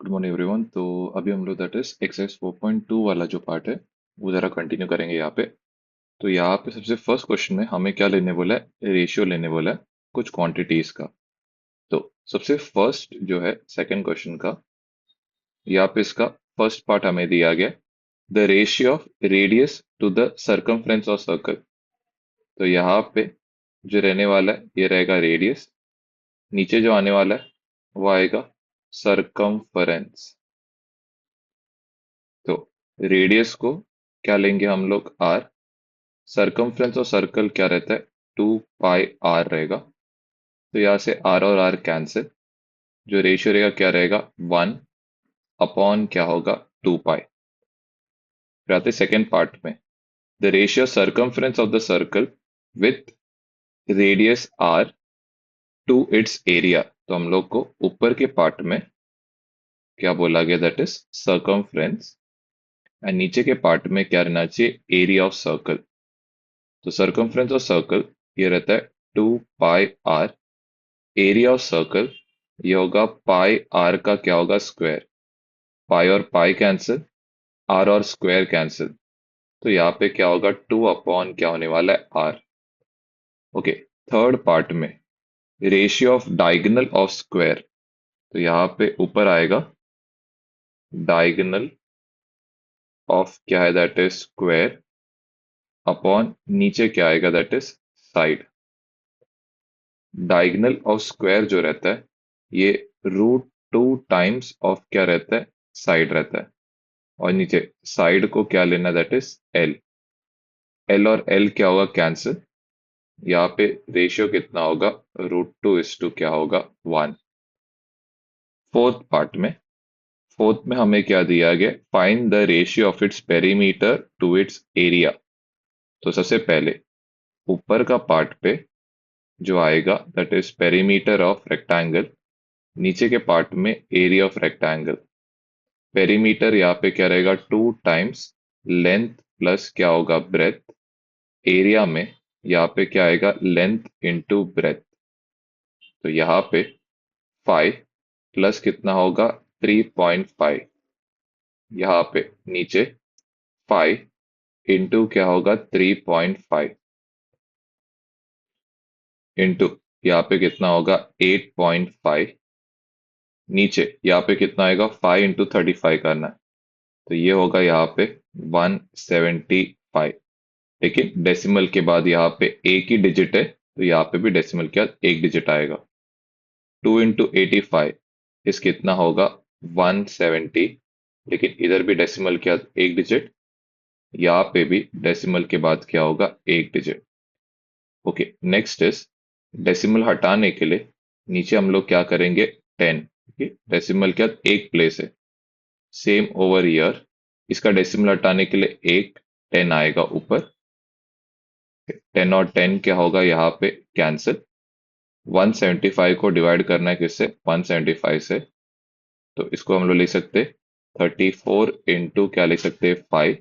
Good morning everyone. तो अभी हम लोग दैट इज एक्सरसाइज 4.2 वाला जो पार्ट है वो ज़रा कंटिन्यू करेंगे यहाँ पे। तो यहाँ पे सबसे फर्स्ट क्वेश्चन में हमें क्या लेने बोला है, रेशियो लेने बोला है कुछ क्वांटिटीज का। तो सबसे फर्स्ट जो है सेकंड क्वेश्चन का, यहाँ पे इसका फर्स्ट पार्ट हमें दिया गया, the ratio of radius to the circumference of circle. तो यहाँ पे जो रहने वाला है ये रहेगा रेडियस, नीचे जो आने वाला है वो आएगा सरकमफरेंस। तो रेडियस को क्या लेंगे हम लोग, आर। सरकमफ्रेंस और सर्कल क्या रहता है, 2 पाई आर रहेगा। तो यहाँ से आर और आर कैंसिल, जो रेशियो रहेगा क्या रहेगा, 1 अपॉन क्या होगा, 2 पाई। फिर आते सेकेंड पार्ट में, the ratio circumference of the circle with radius R to its area. तो हम लोग को ऊपर के पार्ट में क्या बोला गया, दैट इज सरकमफ्रेंस, एंड नीचे के पार्ट में क्या रहना चाहिए, एरिया ऑफ सर्कल। तो सरकमफ्रेंस ऑफ सर्कल ये रहता है 2 पाई आर, एरिया ऑफ सर्कल ये होगा पाई आर का क्या होगा, स्क्वायर। पाई और पाई कैंसिल, आर और स्क्वायर कैंसिल। तो यहाँ पे क्या होगा, 2 अपॉन क्या होने वाला है, आर। ओके। थर्ड पार्ट में ratio of diagonal of square. तो यहाँ पे ऊपर आएगा डायगोनल ऑफ क्या है, दैट इज स्क्वायर, अपॉन नीचे क्या आएगा, that is side. Diagonal of square जो रहता है ये √2 टाइम्स ऑफ क्या रहता है, साइड रहता है। और नीचे साइड को क्या लेना, दैट इज एल। एल और एल क्या होगा, कैंसिल। यहाँ पे रेशियो कितना होगा, √2 क्या होगा, 1। फोर्थ में हमें क्या दिया गया, find the ratio of its perimeter to its area. तो सबसे पहले ऊपर का पार्ट पे जो आएगा, that is perimeter of rectangle, नीचे के पार्ट में एरिया ऑफ रेक्टेंगल। पेरीमीटर यहाँ पे क्या रहेगा, 2 टाइम्स लेंथ प्लस क्या होगा, ब्रेथ। एरिया में यहाँ पे क्या आएगा, लेंथ इंटू ब्रेथ। तो यहाँ पे 5 प्लस कितना होगा, 3.5। यहाँ पे नीचे 5 इंटू क्या होगा, 3.5 इंटू यहाँ पे कितना होगा, 8.5। नीचे यहाँ पे कितना आएगा, 5 इंटू 35 करना है। तो ये होगा यहाँ पे 175। लेकिन डेसिमल के बाद यहाँ पे एक ही डिजिट है, तो यहाँ पे भी डेसिमल के बाद एक डिजिट आएगा। 2 इंटू 85 इस कितना होगा, 170। लेकिन इधर भी डेसिमल के बाद एक डिजिट, यहाँ पे भी डेसिमल के बाद क्या होगा, एक digit. Okay, next is decimal हटाने के लिए नीचे हम लोग क्या करेंगे, 10। ओके, डेसिमल के बाद एक प्लेस है, सेम ओवर ईयर। इसका डेसिमल हटाने के लिए एक 10 आएगा ऊपर। 10 और 10 क्या होगा, यहाँ पे कैंसिल। 175 को डिवाइड करना है किससे, 175 से। तो इसको हम लोग लिख सकते 34 इंटू क्या लिख सकते हैं, 5।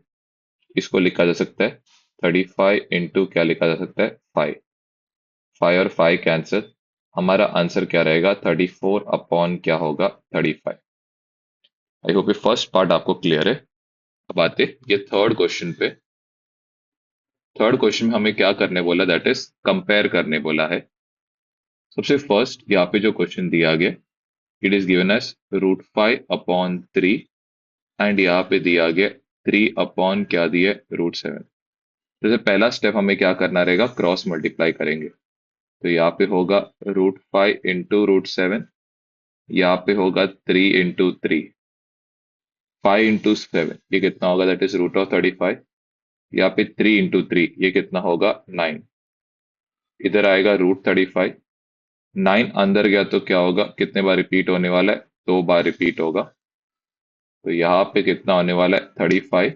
इसको लिखा जा सकता है 35 इंटू क्या लिखा जा सकता है, 5। 5 और 5 कैंसिल, हमारा आंसर क्या रहेगा, 34 अपॉन क्या होगा, 35। आई होप ये फर्स्ट पार्ट आपको क्लियर है। अब आते ये थर्ड क्वेश्चन पे। थर्ड क्वेश्चन में हमें क्या करने बोला, दैट इज कंपेयर करने बोला है। सबसे फर्स्ट यहाँ पे जो क्वेश्चन दिया गया, it is given as √5/3, and यहाँ पे दिया गया 3 अपॉन क्या दिया, √7। जैसे पहला स्टेप हमें क्या करना रहेगा, क्रॉस मल्टीप्लाई करेंगे। तो यहाँ पे होगा √5 इंटू √7, यहाँ पे होगा 3 इंटू 3। 5 इंटू 7 ये कितना होगा, दैट इज √35। यहाँ पे 3 इंटू 3 ये कितना होगा, 9। इधर आएगा √35। 9 अंदर गया तो क्या होगा, कितने बार रिपीट होने वाला है, 2 बार रिपीट होगा। तो यहाँ पे कितना होने वाला है, 35।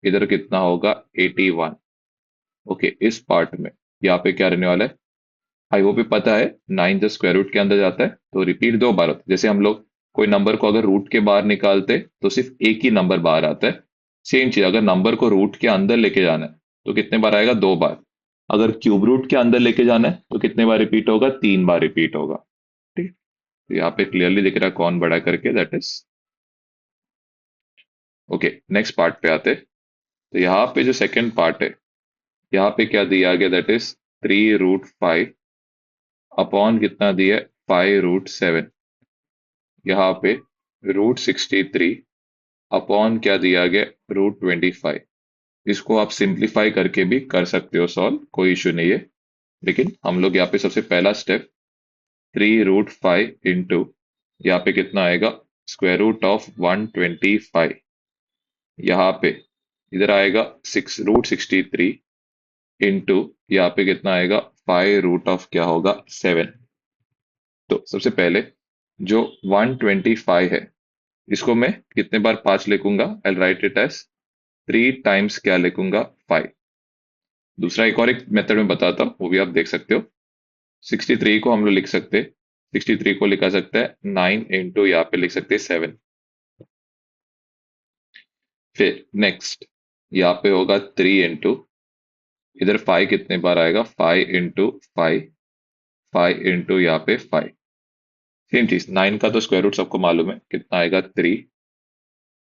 इधर कितना होगा, 81। ओके, इस पार्ट में यहाँ पे क्या रहने वाला है, आई वो भी पता है 9 जब स्क्वायर रूट के अंदर जाता है तो रिपीट 2 बार होता है। जैसे हम लोग कोई नंबर को अगर रूट के बाहर निकालते तो सिर्फ एक ही नंबर बाहर आता है। सेम चीज अगर नंबर को रूट के अंदर लेके जाना है तो कितने बार आएगा, 2 बार। अगर क्यूब रूट के अंदर लेके जाना है तो कितने बार रिपीट होगा, 3 बार रिपीट होगा। ठीक। तो यहाँ पे क्लियरली दिख रहा है कौन बड़ा करके, that is okay. Next part पे आते। तो यहाँ पे जो सेकंड पार्ट है, यहाँ पे क्या दिया गया, दैट इज 3√5 अपॉन कितना दिया है, 5√7। यहाँ पे √63 अपॉन क्या दिया गया, √25। इसको आप सिंप्लीफाई करके भी कर सकते हो सॉल्व, कोई इशू नहीं है। लेकिन हम लोग यहाँ पे सबसे पहला स्टेप 3√5 इंटू यहाँ पे कितना आएगा, √125। यहाँ पे इधर आएगा 6√63 इंटू यहाँ पे कितना आएगा, 5 रूट ऑफ क्या होगा, 7। तो सबसे पहले जो 125 है, इसको मैं कितने बार 5 लिखूंगा, आई राइट इट एज 3 टाइम्स क्या लिखूंगा, 5। दूसरा एक और एक मेथड में बताता हूँ, वो भी आप देख सकते हो। 63 को हम लोग लिख सकते हैं, 63 को लिखा सकता है 9 इंटू यहाँ पे लिख सकते हैं 7। फिर नेक्स्ट यहाँ पे होगा 3 इंटू, इधर 5 कितने बार आएगा, 5 इंटू 5, 5 इंटू यहाँ पे 5। सेम चीज 9 का तो स्क्वायर रूट सबको मालूम है, कितना आएगा 3।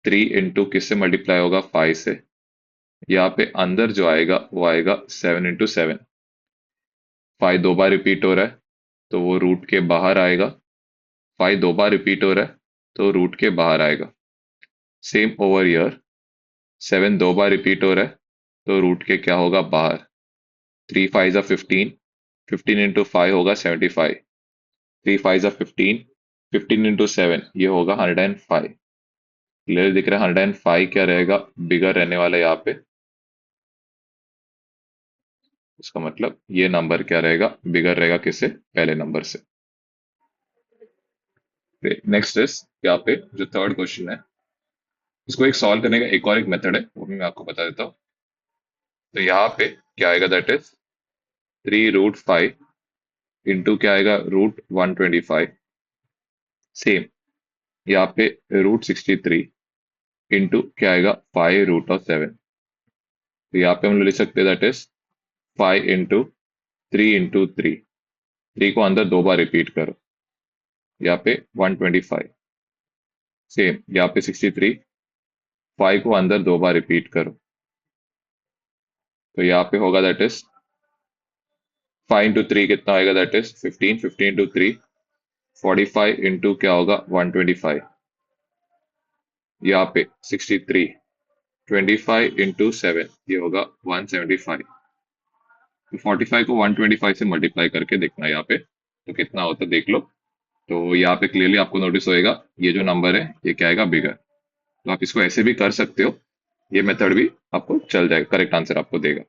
3 इंटू किससे मल्टीप्लाई होगा, 5 से। यहाँ पे अंदर जो आएगा वो आएगा 7 इंटू 7। 5 दो बार रिपीट हो रहा है तो वो रूट के बाहर आएगा। 5 दो बार रिपीट हो रहा है तो रूट के बाहर आएगा। सेम ओवर ईयर 7 दो बार रिपीट हो रहा है तो रूट के क्या होगा, बाहर। 3 5 15, 15 इंटू 5 होगा 75। 3 5 15, 15 इंटू 7 ये होगा 105। क्लियर दिख रहा है, 105 क्या रहेगा, बिगर रहने वाला है यहाँ पे। इसका मतलब ये नंबर क्या रहेगा, बिगर रहेगा किससे, पहले नंबर से। नेक्स्ट इज यहाँ पे जो थर्ड क्वेश्चन है, इसको एक सॉल्व करने का एक और एक मेथड है, वो भी मैं आपको बता देता हूँ। तो यहाँ पे क्या आएगा, दैट इज 3√5 इंटू क्या आएगा, √125। सेम यहाँ पे √63 इंटू क्या आएगा, 5 रूट ऑफ 7। तो यहाँ पे हम लोग लिख सकते हैं दैट इज 5 इंटू 3 इंटू 3। 3 को अंदर दो बार रिपीट करो, यहाँ पे 125। सेम यहाँ पे 63, 5 को अंदर दो बार रिपीट करो, तो यहाँ पे होगा दैट इज 5 इंटू 3 कितना आएगा, दैट इज 15। 15 इंटू 3 45 इंटू क्या होगा, 125। यहाँ पे 63, 25 इंटू 7 ये होगा 175। तो 45 को 125 से मल्टीप्लाई करके देखना है यहाँ पे, तो कितना होता है देख लो। तो यहाँ पे क्लियरली आपको नोटिस होएगा ये जो नंबर है ये क्या आएगा, बिगर। तो आप इसको ऐसे भी कर सकते हो, ये मेथड भी आपको चल जाएगा, करेक्ट आंसर आपको देगा।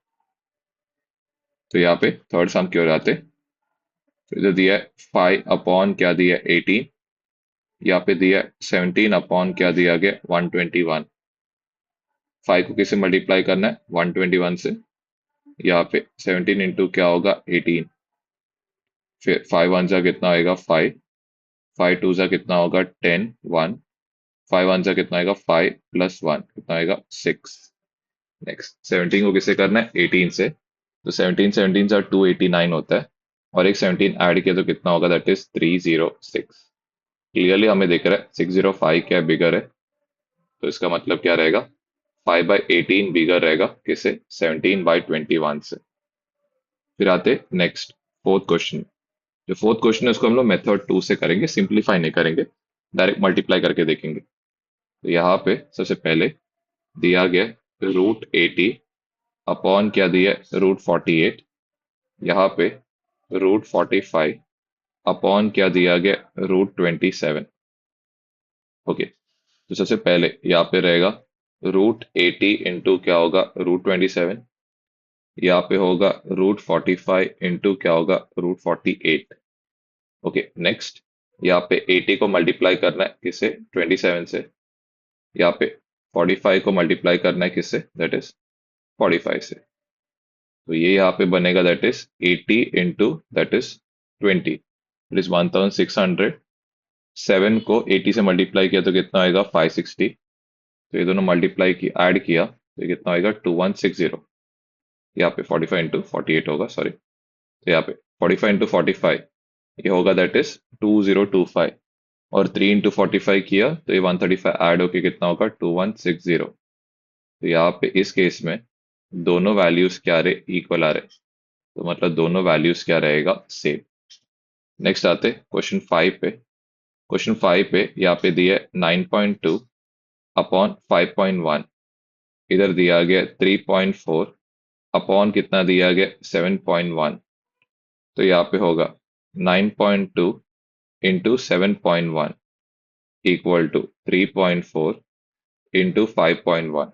तो यहाँ पे थर्ड सम की ओर आते। तो इधर दिया है 5 अपॉन क्या दिया है, 18। यहाँ पे दिया है 17 अपॉन क्या दिया गया, 121। 5 को किससे मल्टीप्लाई करना है, 121 से। यहाँ पे 17 इंटू क्या होगा, 18। फिर 5 1 जा कितना आएगा, 5। 5 2 जा कितना होगा, 10 1। 5 1 जा कितना आएगा, 5 प्लस 1 कितना आएगा, 6। नेक्स्ट 17 को किससे करना है, 18 से। तो 17 17 जा 289 होता है, और एक 17 ऐड किया तो कितना होगा, दैट इज 306। क्लियरली हमें दिख रहा है 605 क्या बिगर है। तो इसका मतलब क्या रहेगा, 5/18 बिगर रहेगा किससे, 17/21 से। फिर आते नेक्स्ट फोर्थ क्वेश्चन। जो फोर्थ क्वेश्चन है उसको हम लोग मेथड 2 से करेंगे, सिंप्लीफाई नहीं करेंगे, डायरेक्ट मल्टीप्लाई करके देखेंगे। तो यहाँ पे सबसे पहले दिया गया √80 अपॉन क्या दिया, √48। यहाँ पे √45 अपॉन क्या दिया गया, √27। ओके। तो सबसे पहले यहाँ पे रहेगा √80 इंटू क्या होगा, √27। यहाँ पे होगा √45 इंटू क्या होगा, √48। ओके। नेक्स्ट यहाँ पे 80 को मल्टीप्लाई करना है किससे, 27 से। यहाँ पे 45 को मल्टीप्लाई करना है किससे, दैट इज 45 से। तो ये यहाँ पे बनेगा that is 80 into that is 20, it is 1600। 7 को 80 से मल्टीप्लाई किया तो कितना आएगा, 560। तो ये दोनों मल्टीप्लाई की ऐड किया तो ये कितना आएगा, 2160। यहाँ पे 45 इंटू 48 होगा, सॉरी। तो यहाँ पे 45 इंटू 45 ये होगा दैट इज 2025। और 3 into 45 किया तो ये 135 ऐड होके कितना होगा 2160। तो यहाँ पे इस केस में दोनों वैल्यूज क्या रहे इक्वल आ रहे, तो मतलब दोनों वैल्यूज क्या रहेगा सेम। नेक्स्ट आते क्वेश्चन 5 पे। क्वेश्चन 5 पे यहाँ पे दिया 9.2 अपॉन 5.1, इधर दिया गया 3.4 अपॉन कितना दिया गया 7.1। तो यहाँ पे होगा 9.2 into 7.1 equal to 3.4 into 5.1।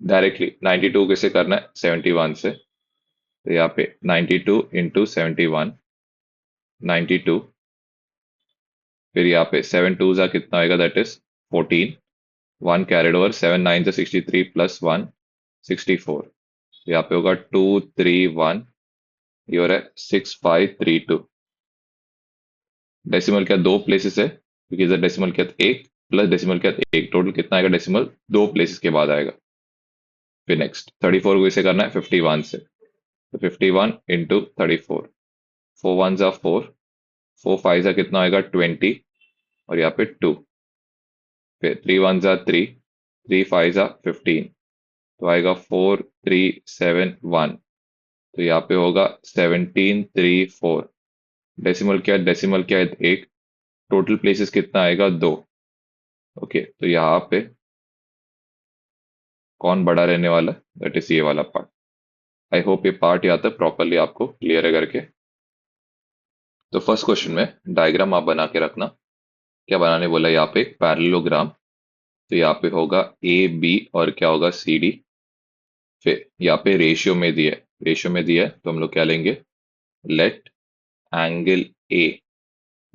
Directly 92 कैसे करना है 71 से, तो यहाँ पे 92 इंटू 71, 92, फिर यहाँ पे 7 2 जा कितना आएगा दैट इज 14, 1 कैरिड ओवर, 7 9 जा 63 प्लस 1 64। यहाँ पे होगा 231, ये हो रहा है 6532। डेसिमल क्या दो प्लेसेस है, क्योंकि इधर डेसिमल क्या एक प्लस डेसिमल क्या एक, टोटल कितना आएगा डेसिमल दो प्लेसेस के बाद आएगा। फिर नेक्स्ट 34 को इसे करना है 51 से, तो 51 इंटू 34, 4 1 जा 4, 4 5 जा कितना आएगा 20, और यहाँ पे 2, फिर 3 1 जा 3, 3 5 जा 15, तो आएगा 4 3 7 1, तो यहाँ पे होगा 1734। डेसिमल क्या है एक, टोटल प्लेसेस कितना आएगा दो। ओके, तो यहाँ पे कौन बड़ा रहने वाला है, दैट इज ये वाला पार्ट। आई होप ये पार्ट यहाँ तक प्रॉपरली आपको क्लियर है करके। तो फर्स्ट क्वेश्चन में डायग्राम आप बना के रखना। क्या बनाने बोला यहाँ पे, एक पैरेललोग्राम। तो यहाँ पे होगा ए बी और क्या होगा सी डी। फिर यहाँ पे रेशियो में दिया है तो हम लोग क्या लेंगे, लेट एंगल ए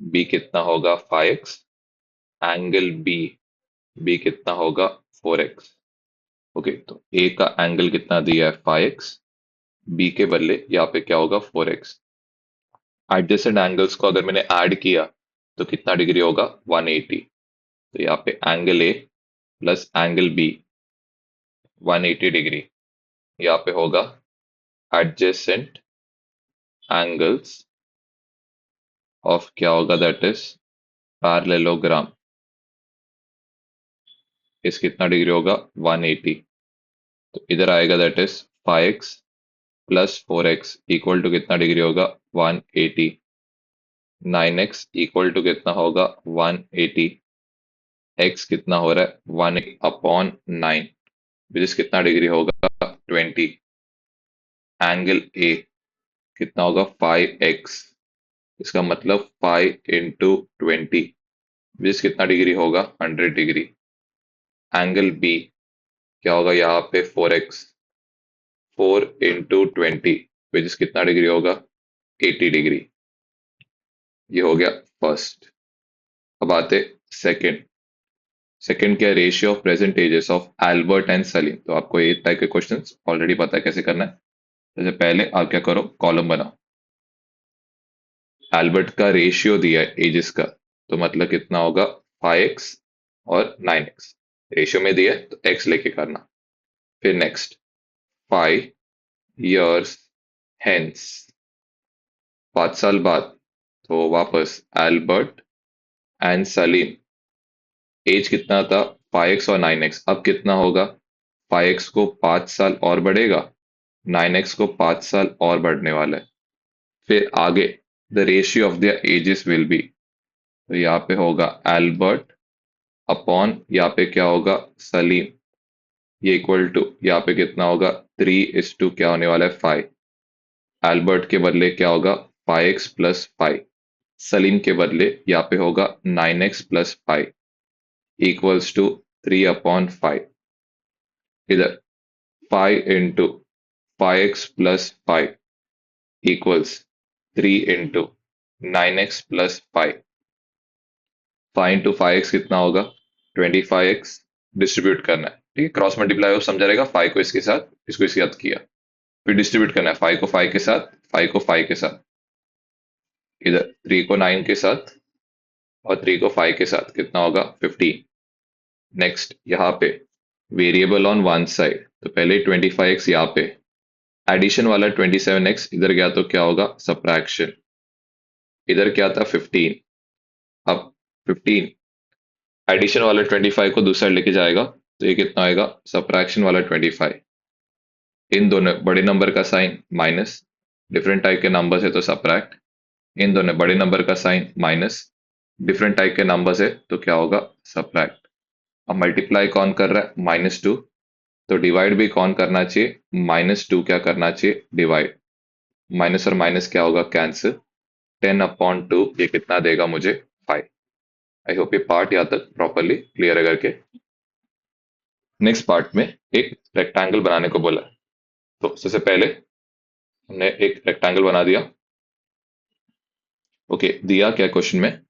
बी कितना होगा 5x, एंगल बी बी कितना होगा 4x। ओके, तो ए का एंगल कितना दिया है 5x, बी के बदले यहाँ पे क्या होगा 4x। एडजेसेंट एंगल्स को अगर मैंने ऐड किया तो कितना डिग्री होगा 180। तो यहाँ पे angle A plus angle B 180 degree, यहाँ पे होगा एडजेसेंट एंगल्स ऑफ क्या होगा दैट इज पैरेललोग्राम, इस कितना डिग्री होगा 180। तो इधर आएगा that is 5x plus 4x equal to कितना डिग्री होगा 180, 9x इक्वल टू कितना होगा 180, x कितना हो रहा है 1 अपॉन 9, विच इज कितना डिग्री होगा 20। एंगल ए कितना होगा 5x, इसका मतलब 5 इंटू 20, विच कितना डिग्री होगा 100 डिग्री। एंगल बी क्या होगा यहाँ पे 4x, 4 इंटू 20, विच इज कितना डिग्री होगा 80 डिग्री। ये हो गया फर्स्ट। अब आते सेकंड। सेकंड क्या, ratio of present ages of Albert and Salim. तो आपको ये टाइप के क्वेश्चंस ऑलरेडी पता है कैसे करना है। जैसे पहले आप क्या करो, कॉलम बनाओ। एल्बर्ट का रेशियो दिया है एजेस का, तो मतलब कितना होगा 5x और 9x, रेशियो में दिया है तो x लेके करना। फिर नेक्स्ट 5 years हेंस, 5 साल बाद, तो वापस एल्बर्ट एंड सलीम, एज कितना था 5x और 9x, अब कितना होगा 5x को 5 साल और बढ़ेगा, 9x को 5 साल और बढ़ने वाला है। फिर आगे the ratio of the ages will be, तो यहाँ पे होगा एल्बर्ट अपॉन यहाँ पे क्या होगा सलीम, ये इक्वल टू यहाँ पे कितना होगा 3:2 क्या होने वाला है 5। एल्बर्ट के बदले क्या होगा 5x प्लस 5, सलीम के बदले यहाँ पे होगा 9x प्लस 5 इक्वल्स टू 3/5। इधर 5 into 5x plus 5 equals 3 into 9x plus 5। 5 into 5x कितना होगा 25x, डिस्ट्रीब्यूट करना है, ठीक है, क्रॉस मल्टीप्लाई हो समझा रहेगा, 5 को इसके साथ इसको इसके साथ किया, फिर डिस्ट्रीब्यूट करना है 5 को 5 के साथ, 5 को 5 के साथ, इधर 3 को 9 के साथ और 3 को 5 के साथ कितना होगा 15। नेक्स्ट यहाँ पे वेरिएबल ऑन वन साइड, तो पहले 25x यहाँ पे, एडिशन वाला 27x इधर गया तो क्या होगा सब्ट्रैक्शन, इधर क्या था 15। अब 15। एडिशन वाला 25 को दूसरा लेके जाएगा तो ये कितना आएगा, सब्ट्रैक्शन वाला 25। इन दोनों बड़े नंबर का साइन माइनस, डिफरेंट टाइप के नंबर है तो सब्ट्रैक्ट, इन दोनों बड़े नंबर का साइन माइनस, डिफरेंट टाइप के नंबर है तो क्या होगा, सब्ट्रैक्ट। अब मल्टीप्लाई कौन कर रहा है, -2, तो डिवाइड भी कौन करना चाहिए, -2 क्या करना चाहिए, डिवाइड। माइनस और माइनस क्या होगा, कैंसिल। 10/2 ये कितना देगा मुझे, 5। आई होप ये पार्ट यहाँ तक प्रॉपरली क्लियर है करके। नेक्स्ट पार्ट में एक रेक्टेंगल बनाने को बोला है। तो सबसे पहले हमने एक रेक्टेंगल बना दिया। ओके, दिया क्या क्वेश्चन में,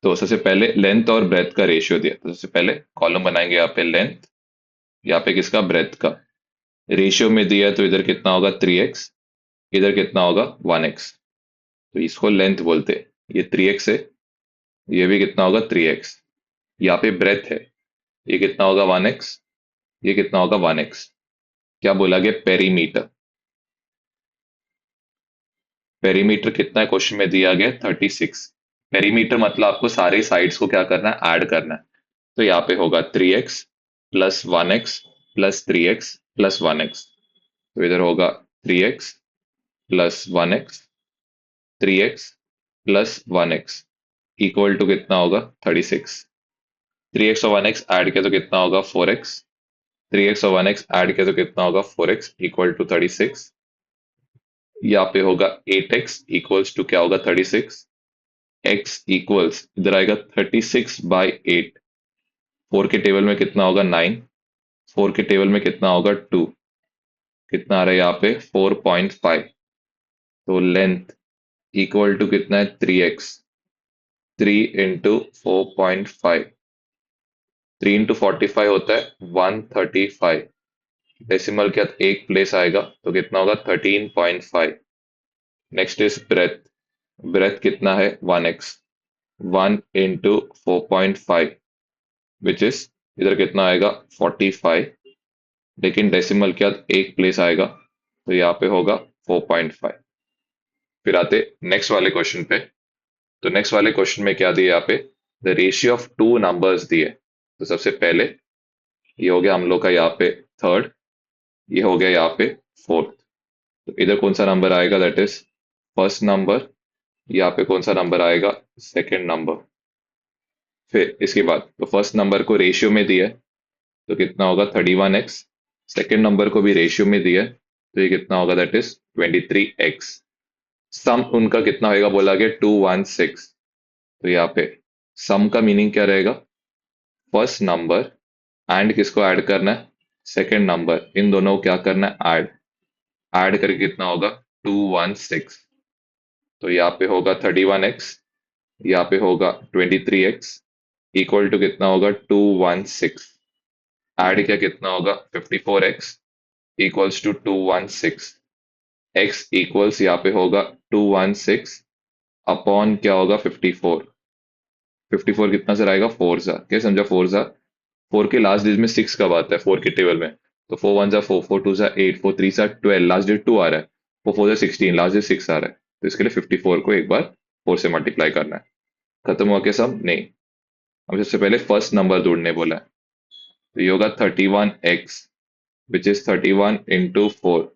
तो सबसे पहले लेंथ और ब्रेथ का रेशियो दिया, तो सबसे पहले कॉलम बनाएंगे यहाँ पे लेंथ, यहाँ पे किसका, ब्रेथ का। रेशियो में दिया है तो इधर कितना होगा, 3x, इधर कितना होगा, 1x, तो इसको लेंथ बोलते हैं। ये 3x है, ये भी कितना होगा, 3x। यहाँ पे ब्रेथ है, ये कितना होगा, 1x, ये कितना होगा, 1x। क्या बोला गया, पेरीमीटर। पेरीमीटर कितना है क्वेश्चन में दिया गया, 36। पेरीमीटर मतलब आपको सारे साइड्स को क्या करना है, ऐड करना है। तो यहाँ पे होगा 3x plus 1x plus 3x plus 1x, तो इधर होगा 3x plus 1x, 3x plus 1x equal to कितना होगा, 36। 3x और 1x ऐड किया तो कितना होगा, 4x। 3x और 1x ऐड किया तो कितना होगा, 4x इक्वल टू 36। यहाँ पे होगा 8x इक्वल्स टू क्या होगा, 36। x इक्वल्स इधर आएगा 36/8। 4 के टेबल में कितना होगा, 9। 4 के टेबल में कितना होगा, 2। कितना आ रहा है यहाँ पे, 4.5। तो लेंथ इक्वल टू कितना है, 3x। 3 × 4.5, 3 × 45 होता है 135। डेसिमल के बाद एक प्लेस आएगा तो कितना होगा, 13.5। Next is breath. ब्रेथ कितना है, 1x। 1 × 4.5 विच इज, इधर कितना आएगा, 45, लेकिन डेसिमल के बाद एक प्लेस आएगा तो यहाँ पे होगा 4.5। फिर आते नेक्स्ट वाले क्वेश्चन पे। तो नेक्स्ट वाले क्वेश्चन में क्या दिया, यहाँ पे the ratio of two numbers दिए। तो सबसे पहले ये हो गया हम लोग का यहाँ पे थर्ड, ये हो गया यहाँ पे फोर्थ। तो इधर कौन सा नंबर आएगा, दैट इज फर्स्ट नंबर। यहाँ पे कौन सा नंबर आएगा, सेकेंड नंबर। फिर इसके बाद तो फर्स्ट नंबर को रेशियो में दिया है तो कितना होगा, 31x। सेकेंड नंबर को भी रेशियो में दिया है तो ये कितना होगा, दैट इज 23x। सम उनका कितना होगा, बोला गया 216। तो यहाँ पे सम का मीनिंग क्या रहेगा, फर्स्ट नंबर एंड किसको ऐड करना है, सेकेंड नंबर, इन दोनों को क्या करना है, ऐड। ऐड करके कितना होगा, 216। तो यहाँ पे होगा 31x, यहाँ पे होगा 23x इक्वल टू कितना होगा, 216। ऐड किया कितना होगा, 54x equals to 216। x equals यहाँ पे होगा 216 अपॉन क्या होगा, 54। 54 कितना सर आएगा, 4 सा, क्या समझा, 4 सा। 4 के लास्ट डिजिट में 6 कब आता है, 4 के टेबल में, तो 4 1 सा 4, 4 2 सा 8, 4 3 सा 12, लास्ट डिजिट 2 आ रहा है, 4 4 सा 16, लास्ट डिजिट 6 आ रहा है, तो इसके लिए 54 को एक बार 4 से मल्टीप्लाई करना है। खत्म हुआ क्या सब, नहीं। हम सबसे पहले फर्स्ट नंबर ढूंढने बोला है, तो ये होगा 31x which is 31 × 4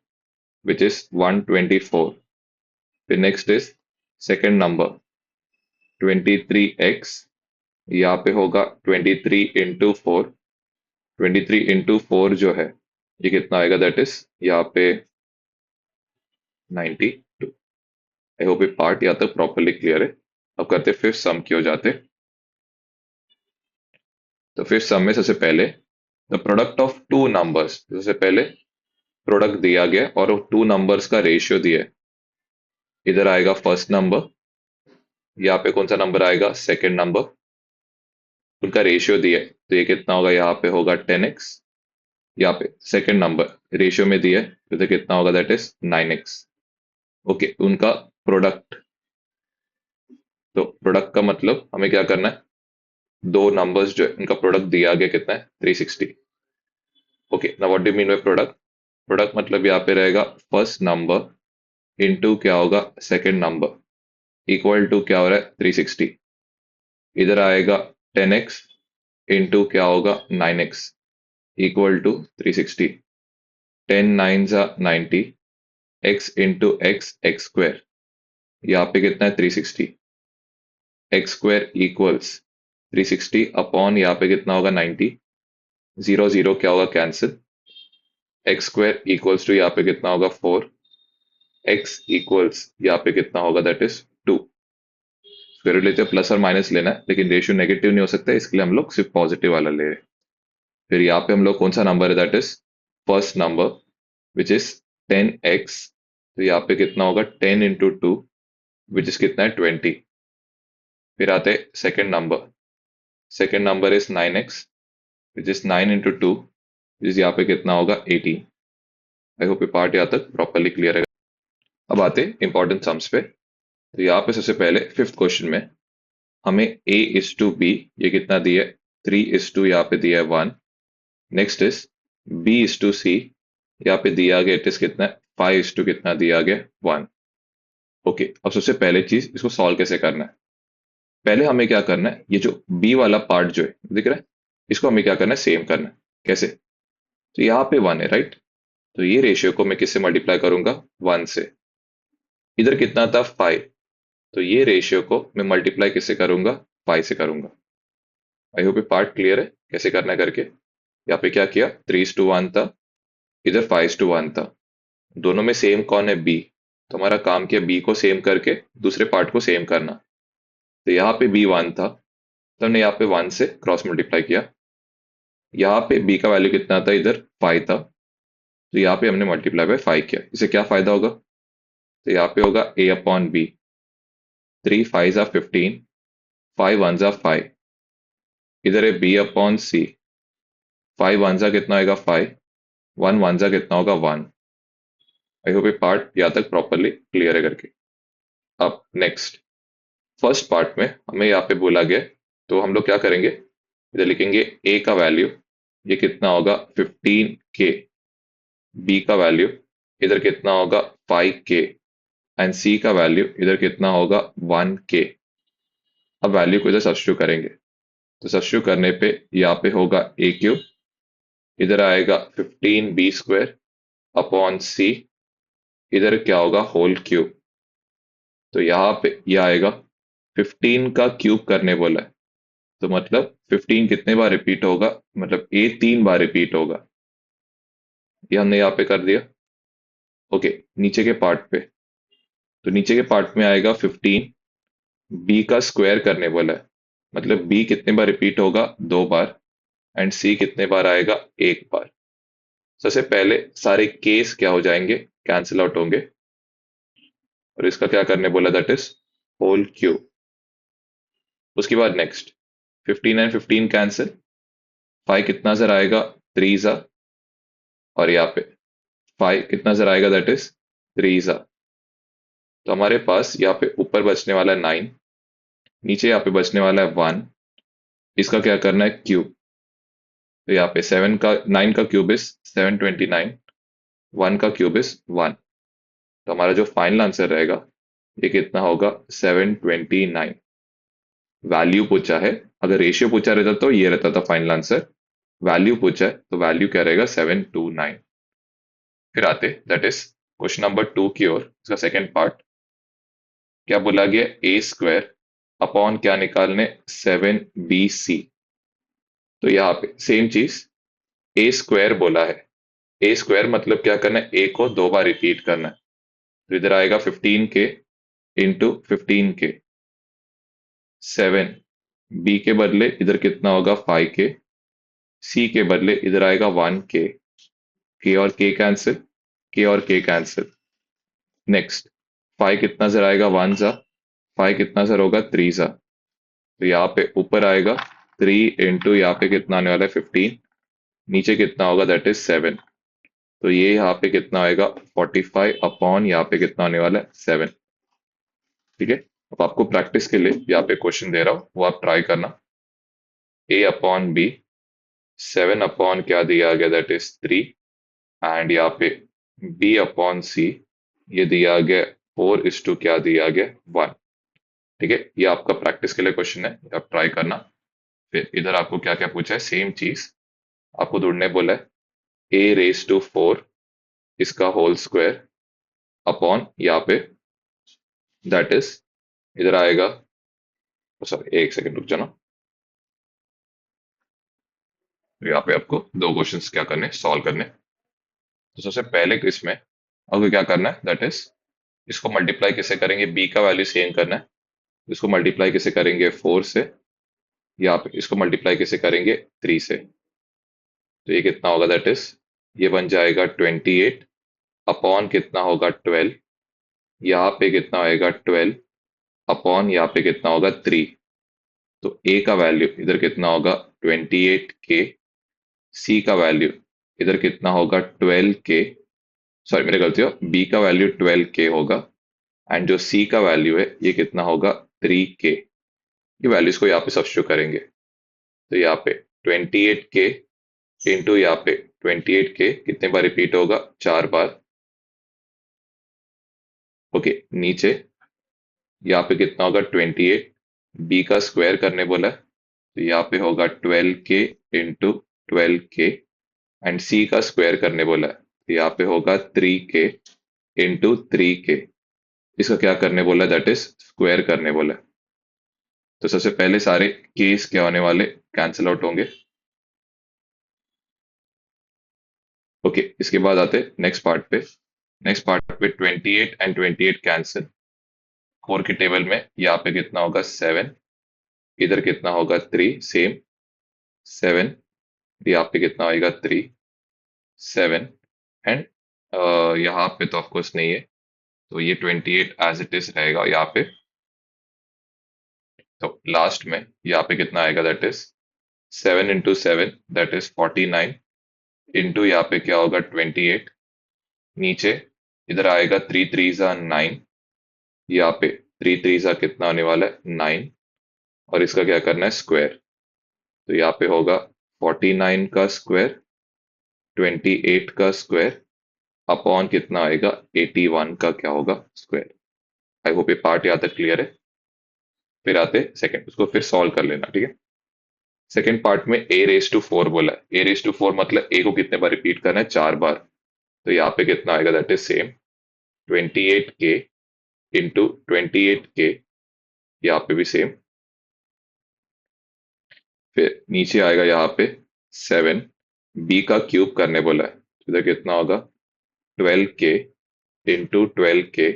which is 124। फिर next is second number 23x, यहाँ पे होगा 23 × 4। 23 × 4 जो है ये कितना आएगा, दैट इज यहाँ पे 92। आई होप ये पार्ट यहाँ तक प्रॉपरली क्लियर है। अब करते फिफ्थ सम की हो जाते। तो फिफ्थ सम में सबसे पहले the product of two numbers, सबसे पहले प्रोडक्ट दिया गया और टू नंबर्स का रेशियो दिया है। इधर आएगा फर्स्ट नंबर, यहाँ पे कौन सा नंबर आएगा, सेकेंड नंबर, उनका रेशियो दिया है तो ये कितना होगा, यहाँ पे होगा 10x। यहाँ पे सेकेंड नंबर रेशियो में दिया है तो इधर कितना होगा, दैट इज 9x। ओके, उनका प्रोडक्ट, तो प्रोडक्ट का मतलब हमें क्या करना है, दो नंबर्स जो है उनका प्रोडक्ट दिया गया कितना है, 360। Okay, now what do mean by product. Product मतलब यहाँ पे रहेगा फर्स्ट नंबर इनटू क्या होगा, सेकंड नंबर इक्वल टू क्या हो रहा है, 360। इधर आएगा 10x इंटू क्या होगा 9x equal to 360। 10 9 90, x into x square, यहाँ पे कितना है 360। एक्स स्क्वायर इक्वल्स 360 अपॉन यहाँ पे कितना होगा 90। 0 0 क्या होगा cancel. X square equals to यहाँ पे कितना होगा 4। एक्स इक्वल्स यहाँ पे कितना होगा दैट इज 2। स्क्वायर लेते हैं प्लस और माइनस लेना है, लेकिन रेशियो नेगेटिव नहीं हो सकता, इसके लिए हम लोग सिर्फ पॉजिटिव वाला ले रहे हैं। फिर यहाँ पे हम लोग कौन सा नंबर है that is first number which is 10x। तो यहाँ पे कितना होगा 10 इंटू टू विच इज कितना है 20। फिर आते हैं second number is 9x which is 9 into two which is यहाँ पे कितना होगा 18। आई होप ये पार्ट यहाँ तक प्रॉपरली क्लियर है। अब आते हैं इंपॉर्टेंट सम्स पे। तो यहाँ पे सबसे पहले फिफ्थ क्वेश्चन में हमें a:b ये कितना दिया है 3:, यहाँ पे दिया है 1। नेक्स्ट इज b:c, यहाँ पे दिया गया इट इज कितना है 5:, कितना दिया गया 1। ओके, अब सबसे पहले चीज इसको सॉल्व कैसे करना है। पहले हमें क्या करना है, ये जो b वाला पार्ट जो है दिख रहा है, इसको हमें क्या करना है सेम करना है। कैसे, तो यहाँ पे 1 है राइट, तो ये रेशियो को मैं किससे मल्टीप्लाई करूंगा 1 से। इधर कितना था 5, तो ये रेशियो को मैं मल्टीप्लाई किससे करूंगा 5 से करूंगा। आई होप ये पार्ट क्लियर है कैसे करना है करके। यहाँ पे क्या किया 3:1 था, इधर 5:1 था, दोनों में सेम कौन है बी, तो हमारा काम किया बी को सेम करके दूसरे पार्ट को सेम करना। तो यहाँ पे बी 1 था, तो हमने यहाँ पे 1 से क्रॉस मल्टीप्लाई किया। यहाँ पे बी का वैल्यू कितना था इधर 5 था, तो यहाँ पे हमने मल्टीप्लाई बाय 5 किया। इसे क्या फायदा होगा, तो यहाँ पे होगा a/b, 3 5 15, 5 1 5। इधर है b/c, 5 1 कितना आएगा 5, 1 1 कितना होगा 1। आई होप ये पार्ट यहाँ तक प्रॉपरली क्लियर है करके। अब नेक्स्ट फर्स्ट पार्ट में हमें यहाँ पे बोला गया, तो हम लोग क्या करेंगे, इधर लिखेंगे a का वैल्यू ये कितना होगा 15k, b का वैल्यू इधर कितना होगा 5k एंड c का वैल्यू इधर कितना होगा 1k। अब वैल्यू को इधर सब्स्टिट्यूट करेंगे, तो सब्स्टिट्यूट करने पे यहाँ पे होगा a3, इधर आएगा 15b² अपॉन c, इधर क्या होगा होल क्यूब। तो यहाँ पे यह आएगा 15 का क्यूब करने बोला है, तो मतलब 15 कितने बार रिपीट होगा, मतलब ए 3 बार रिपीट होगा। ये हमने यहाँ पे कर दिया। ओके, नीचे के पार्ट पे, तो नीचे के पार्ट में आएगा 15 बी का स्क्वायर करने बोला है, मतलब बी कितने बार रिपीट होगा 2 बार एंड सी कितने बार आएगा 1 बार। सबसे पहले सारे केस क्या हो जाएंगे कैंसिल आउट होंगे, और इसका क्या करने बोला दैट इज होल क्यूब। उसके बाद नेक्स्ट 15 एंड 15 कैंसिल, 5 कितना सर आएगा 3 सा, और यहाँ पे 5 कितना सर आएगा दैट इज 3 सा। तो हमारे पास यहाँ पे ऊपर बचने वाला है 9, नीचे यहाँ पे बचने वाला है 1, इसका क्या करना है क्यूब। तो यहाँ पे 9 का क्यूब इज 729, 1 का क्यूब इज 1। तो हमारा जो फाइनल आंसर रहेगा ये कितना होगा 729। वैल्यू पूछा है, अगर रेशियो पूछा रहता तो ये रहता था फाइनल आंसर, वैल्यू पूछा है तो वैल्यू क्या रहेगा 729। फिर आते दैट इज क्वेश्चन नंबर 2 की ओर, इसका सेकेंड पार्ट। क्या बोला गया a² अपॉन क्या निकालने 7bc। तो यहाँ पे सेम चीज a² बोला है, a² मतलब क्या करना है, a को 2 बार रिपीट करना है। तो इधर आएगा 15k इंटू 15k, 7 b के बदले इधर कितना होगा 5k, c के बदले इधर आएगा 1k, k और k कैंसिल, k और k कैंसिल। नेक्स्ट 5 कितना सर आएगा 1 सा, 5 कितना सर होगा 3 सा। तो यहाँ पे ऊपर आएगा 3 इंटू यहाँ पे कितना आने वाला है 15, नीचे कितना होगा दैट इज 7। तो ये यहाँ पे कितना आएगा 45 अपॉन यहाँ पे कितना आने वाला है 7। ठीक है, अब आपको प्रैक्टिस के लिए यहाँ पे क्वेश्चन दे रहा हूँ, वो आप ट्राई करना। a/b 7 अपॉन क्या दिया गया दैट इज 3, एंड यहाँ पे b/c ये दिया गया 4:, क्या दिया गया 1। ठीक है, ये आपका प्रैक्टिस के लिए क्वेश्चन है, आप ट्राई करना। फिर इधर आपको क्या क्या पूछा है, सेम चीज आपको ढूंढने बोला है। a⁴ इसका होल स्क्वायर अपॉन यहाँ पे दैट इज, इधर आएगा, सॉरी एक सेकंड रुक जाना। तो यहाँ पे आपको दो क्वेश्चंस क्या करने, सॉल्व करने। तो सबसे पहले इसमें आपको क्या करना है, दैट इज इसको मल्टीप्लाई किसे करेंगे, b का वैल्यू सेम करना है। इसको मल्टीप्लाई किसे करेंगे, 4 से। यहाँ पे इसको मल्टीप्लाई किसे करेंगे, 3 से। तो ये कितना होगा, दैट इज ये बन जाएगा 28 अपॉन कितना होगा 12। यहाँ पे कितना आएगा 12 अपॉन यहाँ पे कितना होगा 3। तो a का वैल्यू इधर कितना होगा 28k, c का वैल्यू इधर कितना होगा 12k, सॉरी मेरी गलती हो, b का वैल्यू 12k होगा, एंड जो c का वैल्यू है ये कितना होगा 3k। ये वैल्यूज को यहाँ पे सब्स्टिट्यूट करेंगे। तो यहाँ पे 28k इंटू यहाँ पे 28k कितने बार रिपीट होगा, 4 बार। ओके, नीचे यहाँ पे कितना होगा 28, b का स्क्वायर करने बोला है, तो यहाँ पे होगा 12k into 12k, and c का स्क्वायर करने बोला है, तो यहाँ पे होगा 3k इंटू 3k। इसका क्या करने बोला है, दैट इज स्क्वायर करने बोला है। तो सबसे पहले सारे केस क्या होने वाले, कैंसिल आउट होंगे। ओके, इसके बाद आते नेक्स्ट पार्ट पे। नेक्स्ट पार्ट पे 28 एंड 28 कैंसिल, 4 के टेबल में यहाँ पे कितना होगा 7, इधर कितना होगा 3 सेम, 7, यहाँ पे कितना आएगा 3, 7, एंड यहाँ पे तो ऑफकोर्स नहीं है, तो ये 28 एज इट इज रहेगा यहाँ पे। तो लास्ट में यहाँ पे कितना आएगा, that is 7 into 7 that is 49 into यहाँ पे क्या होगा 28। नीचे इधर आएगा 3 3 जा 9, यहाँ पे 3 3 जा कितना आने वाला है 9, और इसका क्या करना है स्क्वायर। तो यहाँ पे होगा 49 का स्क्वायर, 28 का स्क्वायर अपॉन कितना आएगा 81 का क्या होगा स्क्वायर। आई होप ये पार्ट यहाँ तक क्लियर है। फिर आते सेकंड, उसको फिर सॉल्व कर लेना, ठीक है। सेकंड पार्ट में a⁴ बोला है, a⁴ मतलब a को कितने बार रिपीट करना है, 4 बार। तो यहाँ पे कितना आएगा, that is same 28k into 28k, यहाँ पे भी सेम। फिर नीचे आएगा यहाँ पे 7, b का क्यूब करने बोला है, तो इधर कितना होगा 12k into 12k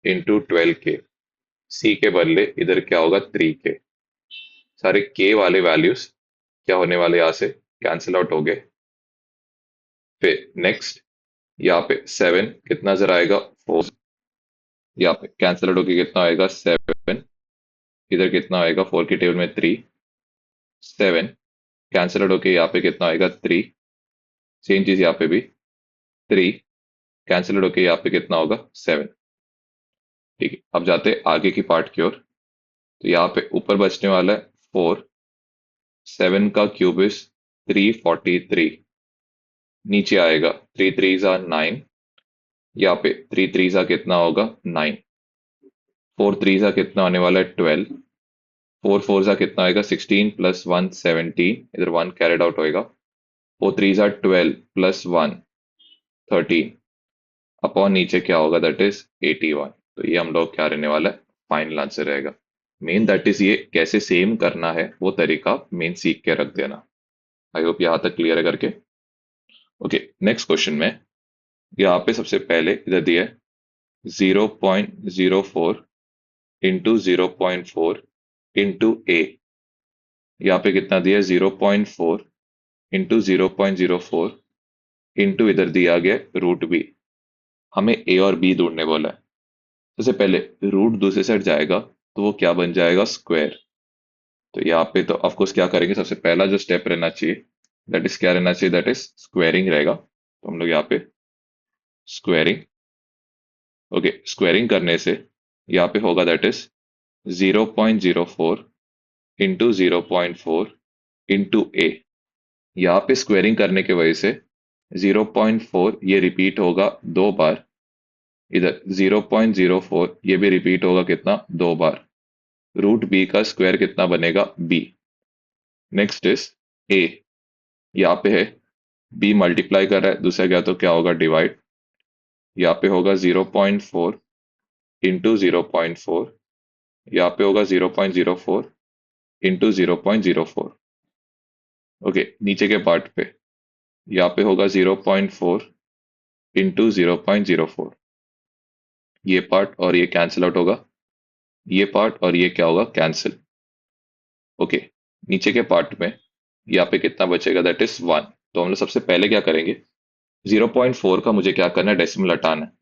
into 12k, c के बदले इधर क्या होगा 3k। सारे k वाले वैल्यूज क्या होने वाले, यहाँ से कैंसिल आउट हो गए। फिर नेक्स्ट यहाँ पे 7 कितना नजर आएगा 4, यहाँ पे कैंसिल आउट होके कितना आएगा 7, इधर कितना आएगा 4 की टेबल में 3, 7 कैंसिल आउट होके यहाँ पे कितना आएगा 3, सेम चीज यहाँ पे भी 3 कैंसिल आउट होके यहाँ पे कितना होगा 7। ठीक है, अब जाते हैं आगे की पार्ट की ओर। तो यहाँ पे ऊपर बचने वाला है 4, 7 का क्यूब इज 343, नीचे आएगा 3 3 जा 9, यहाँ पे 3 3 जा कितना होगा 9, 4 3 जा कितना होने वाला है 12, 4 4 जा कितना आएगा 16 प्लस 1 17, इधर 1 कैरिड आउट होएगा, 4 3 जा 12 प्लस 1 13 अपॉन नीचे क्या होगा, दैट इज 81। तो ये हम लोग क्या रहने वाला है, फाइनल आंसर रहेगा। मेन दैट इज ये कैसे सेम करना है वो तरीका मेन सीख के रख देना। आई होप यहाँ तक क्लियर है करके। ओके, नेक्स्ट क्वेश्चन में यहाँ पे सबसे पहले इधर दिया है 0.04 इंटू 0.4 इंटू ए। यहाँ पे कितना दिया है 0.4 इंटू 0.04 इंटू इधर दिया गया रूट बी। हमें ए और बी ढूंढने बोला है। सबसे पहले रूट दूसरे साइड जाएगा तो वो क्या बन जाएगा स्क्वायर। तो यहाँ पे तो ऑफकोर्स क्या करेंगे, सबसे पहला जो स्टेप रहना चाहिए दैट इज क्या रहना चाहिए, दैट इज स्क्वायरिंग रहेगा। तो हम लोग यहाँ पे स्क्वायरिंग, ओके स्क्वायरिंग करने से यहाँ पे होगा दैट इज 0.04 इंटू 0.4 इंटू ए। यहाँ पे स्क्वायरिंग करने की वजह से 0.4 ये रिपीट होगा 2 बार, इधर 0.04 ये भी रिपीट होगा कितना 2 बार। रूट बी का स्क्वायर कितना बनेगा, बी। नेक्स्ट इज ए, यहाँ पे है बी मल्टीप्लाई कर रहा है, दूसरा क्या तो क्या होगा, डिवाइड। यहाँ पे होगा 0.4 इंटू 0.4, यहाँ पे होगा 0.04 इंटू 0.04। ओके, नीचे के पार्ट पे यहाँ पे होगा 0.4 इंटू 0.04, ये पार्ट और ये कैंसिल आउट होगा, ये पार्ट और ये क्या होगा, कैंसिल। ओके, नीचे के पार्ट में यहाँ पे कितना बचेगा, दैट इज 1। तो हम लोग सबसे पहले क्या करेंगे, 0.4 का मुझे क्या करना है, डेसिमल हटाना है।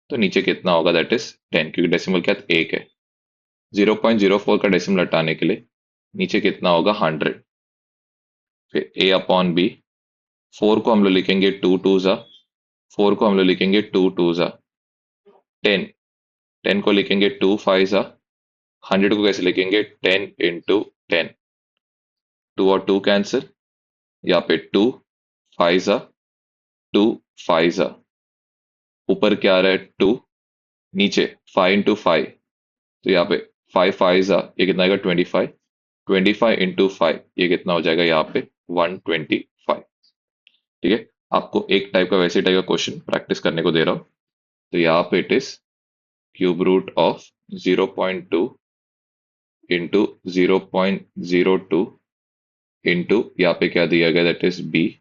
तो नीचे कितना होगा, दैट इज 10, क्योंकि डेसिमल क्या है, एक है। 0.04 का डेसिमल हटाने के लिए नीचे कितना होगा, 100। फिर ए अपॉन बी, 4 को हम लोग लिखेंगे 2 टू ज़ा, 4 को हम लोग लिखेंगे 2 टू ज़ा 10, 10 को लिखेंगे 2 5 ज़ा, 100 को कैसे लिखेंगे, 10 इंटू 10, 2 और 2 कैंसिल, यहाँ पे 2 5 ज़ा 2 5 ज़ा, ऊपर क्या आ रहा है 2, नीचे 5 इंटू 5, तो यहाँ पे 5 5 ज़ा, ये कितना आएगा 25, 25 इंटू 5, ये कितना हो जाएगा यहाँ पे 125। ठीक है, आपको एक टाइप का वैसे टाइप का क्वेश्चन प्रैक्टिस करने को दे रहा हूँ। तो यहाँ पे it is cube root of 0.2 into 0.02 into यहाँ पे क्या दिया गया, दैट इज बी,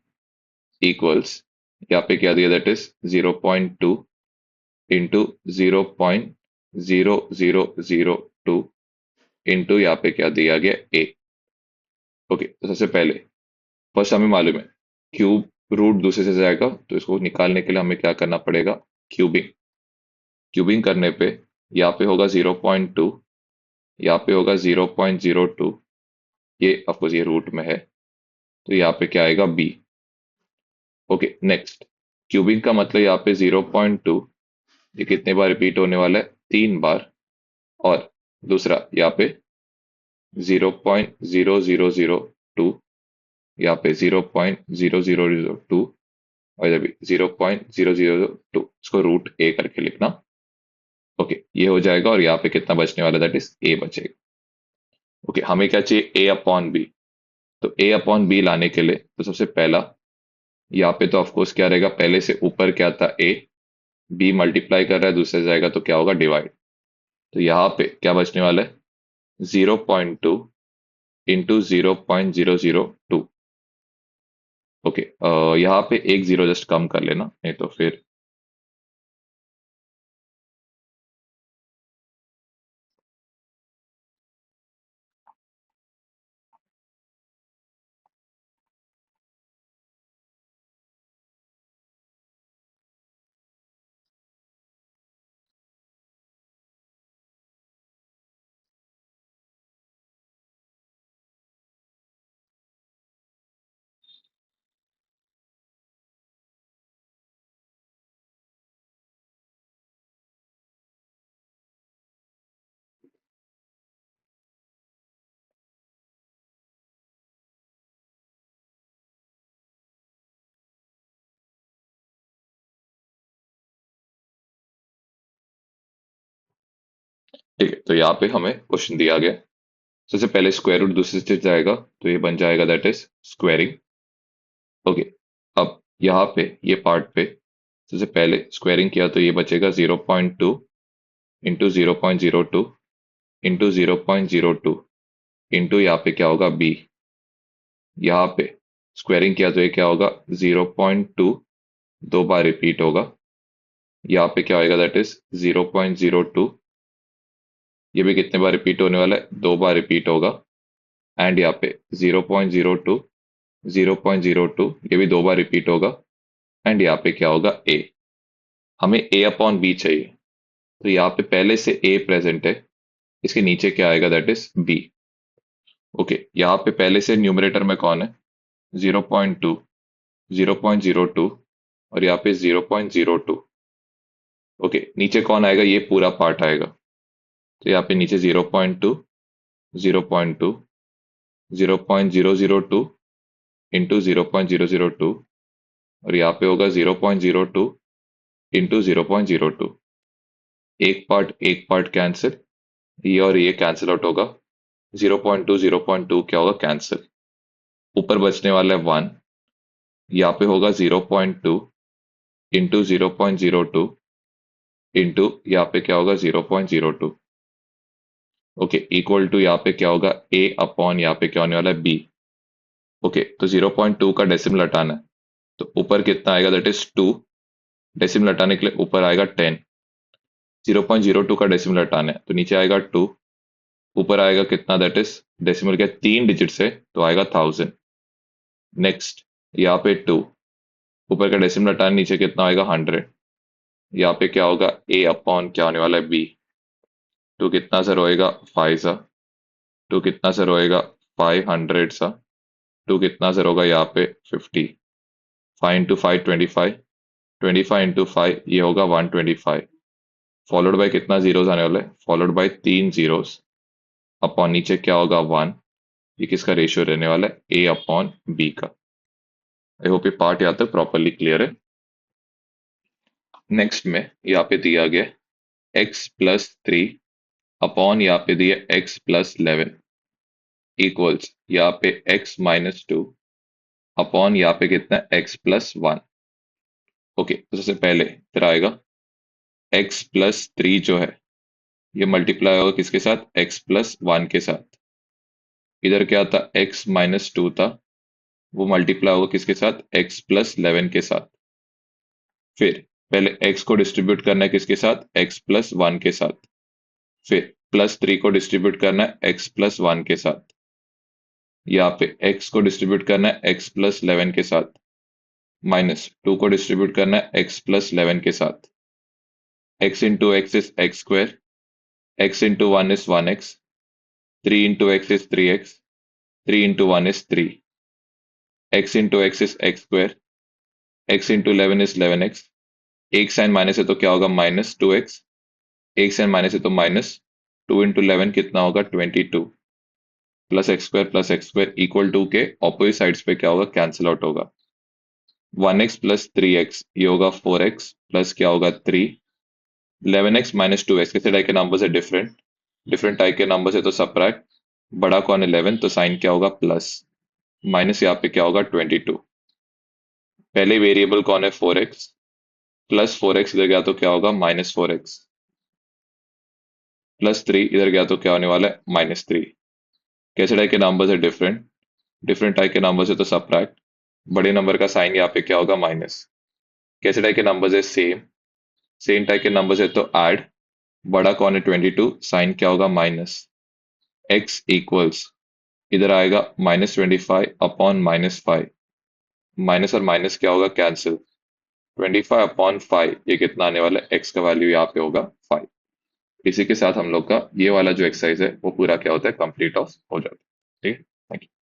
इक्वल्स यहाँ पे क्या दिया, दैट इज 0.2 इंटू 0.0002 इंटू यहाँ पे क्या दिया गया, ए। ओके, तो सबसे पहले फर्स्ट हमें मालूम है क्यूब रूट दूसरे से जाएगा, तो इसको निकालने के लिए हमें क्या करना पड़ेगा, क्यूबिंग। क्यूबिंग करने पे यहाँ पे होगा 0.2, यहाँ पे होगा 0.02, ये ऑफकोर्स ये रूट में है, तो यहाँ पे क्या आएगा, बी। ओके, नेक्स्ट क्यूबिंग का मतलब यहाँ पे 0.2, ये कितने बार रिपीट होने वाला है, 3 बार। और दूसरा यहाँ पे 0.0002, यहाँ पे 0.0002, और इधर भी 0.0002, इसको रूट ए करके लिखना। ओके, ये हो जाएगा और यहाँ पे कितना बचने वाला, दैट इज ए बचेगा। ओके, हमें क्या चाहिए, ए अपॉन बी। तो ए अपॉन बी लाने के लिए तो सबसे पहला यहाँ पे तो ऑफकोर्स क्या रहेगा, पहले से ऊपर क्या था, ए, बी मल्टीप्लाई कर रहा है दूसरे से जाएगा तो क्या होगा, डिवाइड। तो यहाँ पे क्या बचने वाला है, 0.2 इंटू 0.002। ओके, यहाँ पे एक जीरो जस्ट कम कर लेना, नहीं तो फिर ठीक है। तो यहाँ पे हमें क्वेश्चन दिया गया, सबसे पहले स्क्वायर रूट दूसरे से जाएगा तो ये बन जाएगा, दैट इज स्क्वायरिंग। ओके, अब यहाँ पे ये पार्ट पे सबसे पहले स्क्वायरिंग किया तो ये बचेगा 0.2 इंटू 0.02 इंटू 0.02 इंटू यहाँ पे क्या होगा, बी। यहाँ पे स्क्वायरिंग किया तो ये क्या होगा, 0.2 दो बार रिपीट होगा, यहाँ पे क्या होगा, दैट इज 0.02, ये भी कितने बार रिपीट होने वाला है, 2 बार रिपीट होगा। एंड यहाँ पे 0.02, 0.02, ये भी 2 बार रिपीट होगा। एंड यहाँ पे क्या होगा, ए। हमें ए अपॉन बी चाहिए, तो यहाँ पे पहले से ए प्रेजेंट है, इसके नीचे क्या आएगा, दैट इज बी। ओके, यहाँ पे पहले से न्यूमरेटर में कौन है, 0.2, 0.02, और यहाँ पे 0.02। ओके, नीचे कौन आएगा, ये पूरा पार्ट आएगा, तो यहाँ पे नीचे 0.2, 0.2, 0.002 इंटू 0.002, और यहाँ पे होगा 0.02 इंटू 0.02। एक पार्ट कैंसिल, ये और ये कैंसिल आउट होगा, 0.2 क्या होगा कैंसिल, ऊपर बचने वाला है 1, यहाँ पे होगा 0.2 इंटू 0.02 इंटू यहाँ पे क्या होगा 0.02। ओके, इक्वल टू यहाँ पे क्या होगा ए अपॉन यहाँ पे क्या होने वाला है बी। ओके, तो 0.2 का डेसिमल हटाना है, तो ऊपर कितना आएगा दैट इज 2, डेसिमल हटाने के लिए ऊपर आएगा 10। 0.02 का डेसिमल हटाना है तो नीचे आएगा 2, ऊपर आएगा कितना दैट इज डेसिमल के 3 डिजिट से तो आएगा 1000। नेक्स्ट यहाँ पे 2, ऊपर का डेसिमल हटाने नीचे कितना आएगा 100, यहाँ पे क्या होगा ए अपॉन क्या होने वाला है बी। 2 कितना सर होएगा 5 सा, 2 कितना सर होएगा 500 सा, 2 कितना सर होगा यहाँ पे 50, 5 इंटू 5 25, 25 इंटू 5 ये होगा 125, फॉलोड बाय कितना जीरोस आने वाला है, फॉलोड बाय 3 जीरोस, अपॉन नीचे क्या होगा 1। ये किसका रेशियो रहने वाला है ए अपॉन बी का। आई होप ये पार्ट यहाँ तक प्रॉपरली क्लियर है। नेक्स्ट में यहाँ पे दिया गया x+3 अपॉन यहाँ पे दिया x+11 इक्वल्स यहाँ पे x-2 अपॉन यहाँ पे कितना x+1। ओके, तो सबसे पहले फिर आएगा x+3 जो है ये मल्टीप्लाई होगा किसके साथ x+1 के साथ। इधर क्या था x-2 था, वो मल्टीप्लाई होगा किसके साथ x+11 के साथ। फिर पहले x को डिस्ट्रीब्यूट करना है किसके साथ x+1 के साथ, फिर +3 को डिस्ट्रीब्यूट करना है x+1 के साथ, यहाँ पे x को डिस्ट्रीब्यूट करना है x+11 के साथ, -2 को डिस्ट्रीब्यूट करना है x+11 के साथ। x into x is x square, x into 1 is 1x, 3 into x is 3x, 3 into 1 is 3, x into x is x square, x into 11 is 11x, एक साइन माइनस है तो क्या होगा -2x, एक साइन माइनस है तो -2 into 11 कितना होगा 22, plus x square equal to के ऑपोजिट साइड्स पे क्या होगा कैंसिल आउट होगा। 1x प्लस 3x ये होगा 4x प्लस क्या होगा 3, 11x माइनस 2x किसी टाइप के नंबर है डिफरेंट, डिफरेंट टाइप के नंबर है तो सबट्रैक्ट, बड़ा कौन 11 तो साइन क्या होगा प्लस, माइनस यहाँ पे क्या होगा 22। पहले वेरिएबल कौन है 4x, प्लस 4x इधर गया तो क्या होगा -4x, +3 इधर गया तो क्या होने वाला है -3। कैसे टाइप के नंबर है डिफरेंट, डिफरेंट टाइप के नंबर है तो सबट्रैक्ट, बड़े नंबर का साइन यहाँ पे क्या होगा माइनस। कैसे टाइप के नंबर है सेम, सेम टाइप के नंबर है तो ऐड, बड़ा कौन है 22 साइन क्या होगा माइनस, x इक्वल्स इधर आएगा -25 अपॉन -5, माइनस और माइनस क्या होगा कैंसिल, 25 अपॉन 5 ये कितना आने वाला है x का वैल्यू यहाँ पे होगा 5। इसी के साथ हम लोग का ये वाला जो एक्सरसाइज है वो पूरा क्या होता है कंप्लीट ऑफ हो जाता है। ठीक है, थैंक यू।